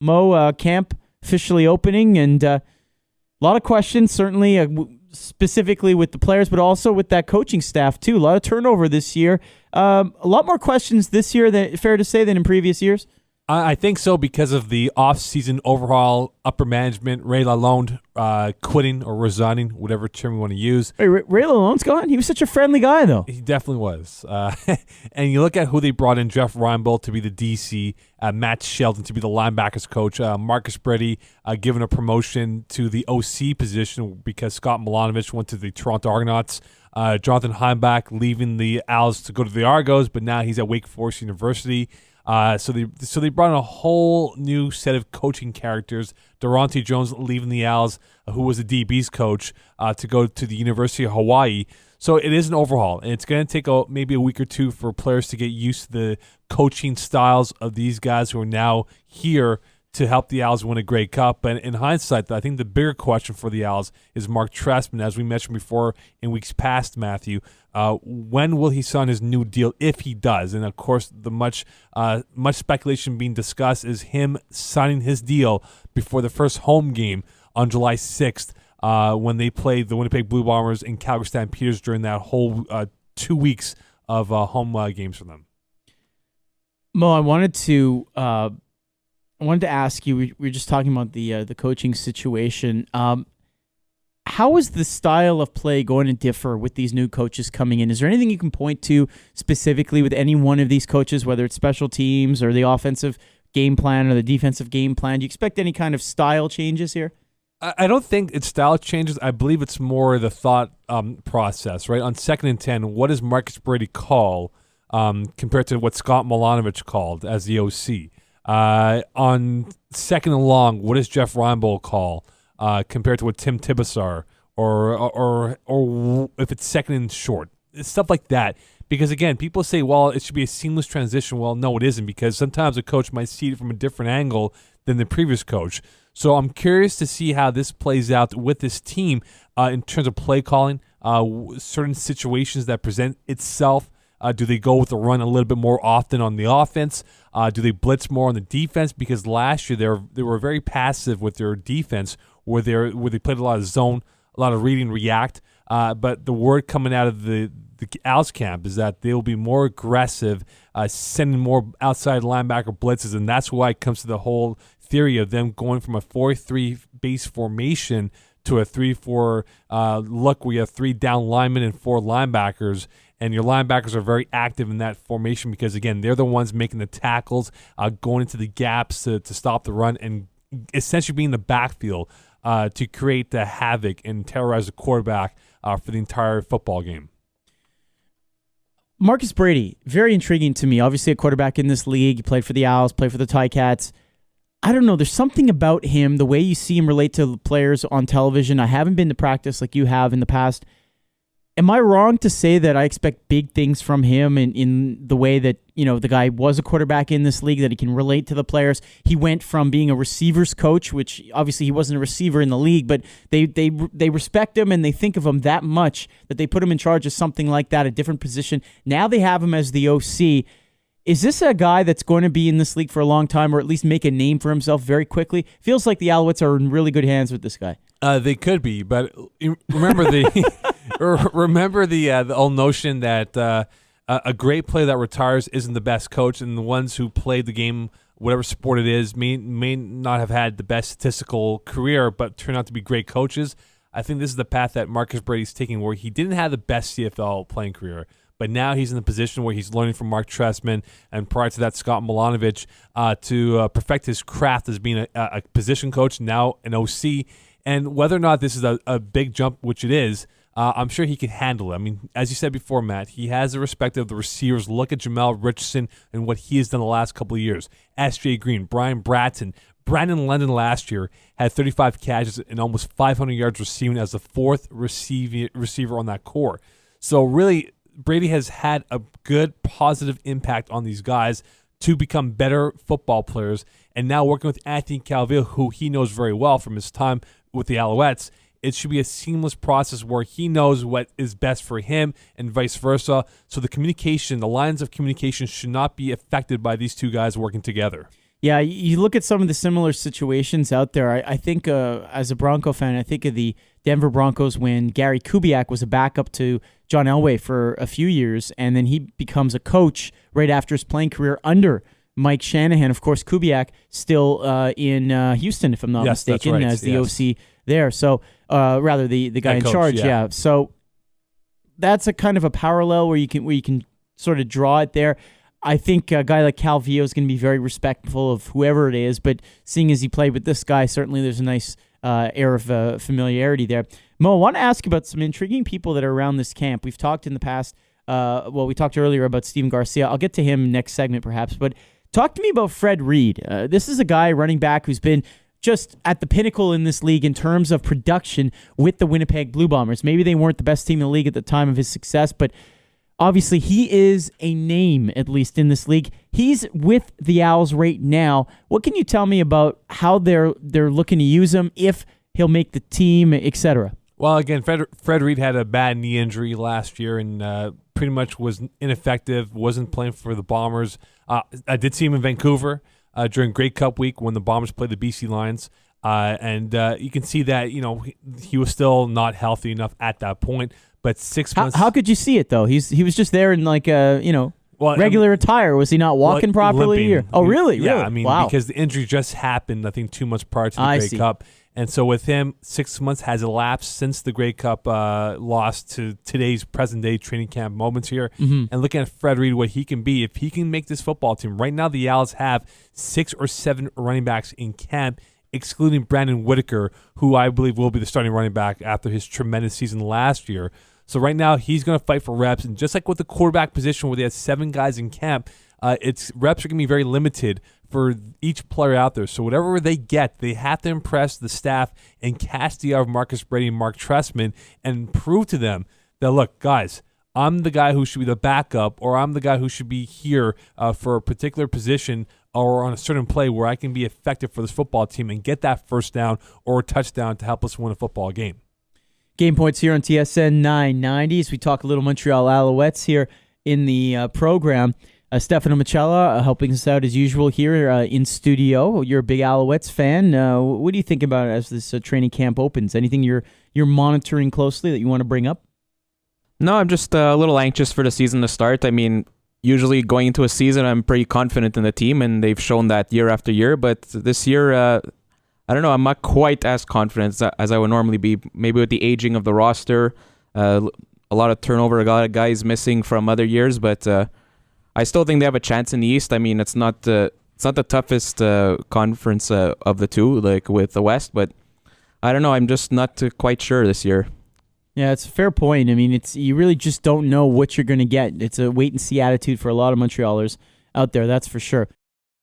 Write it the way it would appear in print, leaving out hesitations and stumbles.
Moe, camp officially opening, and a lot of questions, certainly, specifically with the players, but also with that coaching staff, too. A lot of turnover this year. A lot more questions this year, fair to say, than in previous years? I think so because of the off-season overhaul, upper management, Ray Lalonde quitting or resigning, whatever term you want to use. Wait, Ray Lalonde's gone? He was such a friendly guy, though. He definitely was. And you look at who they brought in, Jeff Reinbold to be the DC, Matt Sheldon to be the linebackers coach, Marcus Brady given a promotion to the OC position because Scott Milanovic went to the Toronto Argonauts. Jonathan Heimbach leaving the Owls to go to the Argos, but now he's at Wake Forest University. So they brought in a whole new set of coaching characters. Durante Jones leaving the Owls, who was the DB's coach, to go to the University of Hawaii. So it is an overhaul, and it's going to take maybe a week or two for players to get used to the coaching styles of these guys who are now here to help the Owls win a Grey Cup. And in hindsight, I think the bigger question for the Owls is Mark Trestman, as we mentioned before in weeks past, Matthew. When will he sign his new deal, if he does? And, of course, the much speculation being discussed is him signing his deal before the first home game on July 6th when they play the Winnipeg Blue Bombers and Calgary Stampeders during that whole 2 weeks of home games for them. Mo, I wanted to ask you. We were just talking about the coaching situation. How is the style of play going to differ with these new coaches coming in? Is there anything you can point to specifically with any one of these coaches, whether it's special teams or the offensive game plan or the defensive game plan? Do you expect any kind of style changes here? I don't think it's style changes. I believe it's more the thought process, right? On 2nd and 10, what does Marcus Brady call compared to what Scott Milanovic called as the OC? On 2nd and long, what does Jeff Reinbold call compared to what Tim Tibesar or if it's 2nd and short? It's stuff like that. Because, again, people say, well, it should be a seamless transition. Well, no, it isn't, because sometimes a coach might see it from a different angle than the previous coach. So I'm curious to see how this plays out with this team in terms of play calling, certain situations that present itself. Do they go with the run a little bit more often on the offense? Do they blitz more on the defense? Because last year they were very passive with their defense, where they played a lot of zone, a lot of read and react. But the word coming out of the Owls camp is that they will be more aggressive, sending more outside linebacker blitzes, and that's why it comes to the whole theory of them going from a 4-3 base formation to a 3-4 look where you have 3 down linemen and 4 linebackers. And your linebackers are very active in that formation because, again, they're the ones making the tackles, going into the gaps to stop the run, and essentially being the backfield to create the havoc and terrorize the quarterback for the entire football game. Marcus Brady, very intriguing to me. Obviously a quarterback in this league. He played for the Owls, played for the Ticats. I don't know. There's something about him, the way you see him relate to players on television. I haven't been to practice like you have in the past. Am I wrong to say that I expect big things from him in the way that, the guy was a quarterback in this league, that he can relate to the players? He went from being a receivers coach, which obviously he wasn't a receiver in the league, but they respect him and they think of him that much that they put him in charge of something like that, a different position. Now they have him as the OC. Is this a guy that's going to be in this league for a long time, or at least make a name for himself very quickly? Feels like the Alouettes are in really good hands with this guy. They could be, but remember the old notion that a great player that retires isn't the best coach, and the ones who played the game, whatever sport it is, may not have had the best statistical career, but turn out to be great coaches. I think this is the path that Marcus Brady's taking, where he didn't have the best CFL playing career, but now he's in the position where he's learning from Mark Trestman, and prior to that, Scott Milanovic, to perfect his craft as being a position coach, now an OC. And whether or not this is a big jump, which it is, I'm sure he can handle it. I mean, as you said before, Matt, he has the respect of the receivers. Look at Jamal Richardson and what he has done the last couple of years. S.J. Green, Brian Bratton, Brandon London last year had 35 catches and almost 500 yards receiving as the 4th receiver on that core. So really, Brady has had a good, positive impact on these guys to become better football players. And now working with Anthony Calvillo, who he knows very well from his time with the Alouettes, it should be a seamless process where he knows what is best for him and vice versa. So the lines of communication should not be affected by these two guys working together. Yeah, you look at some of the similar situations out there. I think as a Bronco fan, I think of the Denver Broncos when Gary Kubiak was a backup to John Elway for a few years, and then he becomes a coach right after his playing career under Mike Shanahan. Of course, Kubiak still in Houston, if I'm not mistaken, right. as the OC there. So, rather the guy in coach, charge. yeah. Yeah. So that's a kind of a parallel where you can sort of draw it there. I think a guy like Calvillo is going to be very respectful of whoever it is, but seeing as he played with this guy, certainly there's a nice air of familiarity there. Mo, I want to ask about some intriguing people that are around this camp. We've talked in the past, we talked earlier about Steven Garcia. I'll get to him next segment perhaps, but talk to me about Fred Reed. This is a guy, running back, who's been just at the pinnacle in this league in terms of production with the Winnipeg Blue Bombers. Maybe they weren't the best team in the league at the time of his success, but obviously, he is a name, at least in this league. He's with the Owls right now. What can you tell me about how they're looking to use him, if he'll make the team, etc.? Well, again, Fred Reed had a bad knee injury last year and pretty much was ineffective, wasn't playing for the Bombers. I did see him in Vancouver during Grey Cup week when the Bombers played the BC Lions. And you can see that, he was still not healthy enough at that point. But 6 months. How could you see it though? He was just there in like regular attire. Was he not walking properly? Limping. Oh, really? Yeah, really? I mean, wow. because the injury just happened, I think 2 months prior to the Grey Cup. And so with him, 6 months has elapsed since the Grey Cup loss to today's present-day training camp moments here. Mm-hmm. And looking at Fred Reed, what he can be, if he can make this football team. Right now, the Owls have 6 or 7 running backs in camp, excluding Brandon Whitaker, who I believe will be the starting running back after his tremendous season last year. So right now, he's going to fight for reps. And just like with the quarterback position where they have 7 guys in camp, its reps are going to be very limited for each player out there. So whatever they get, they have to impress the staff and catch the eye of Marcus Brady and Mark Trestman and prove to them that, look, guys, I'm the guy who should be the backup, or I'm the guy who should be here for a particular position or on a certain play where I can be effective for this football team and get that first down or a touchdown to help us win a football game. Game Points here on TSN 990 as we talk a little Montreal Alouettes here in the program. Stefano Micella helping us out as usual here in studio. You're a big Alouettes fan. What do you think about it as this training camp opens? Anything you're monitoring closely that you want to bring up? No, I'm just a little anxious for the season to start. I mean, usually going into a season, I'm pretty confident in the team, and they've shown that year after year. But this year, I don't know, I'm not quite as confident as I would normally be. Maybe with the aging of the roster, a lot of turnover, a lot of guys missing from other years, but I still think they have a chance in the East. I mean, it's not the toughest conference of the two, like with the West, but I don't know. I'm just not quite sure this year. Yeah, it's a fair point. I mean, you really just don't know what you're going to get. It's a wait-and-see attitude for a lot of Montrealers out there, that's for sure.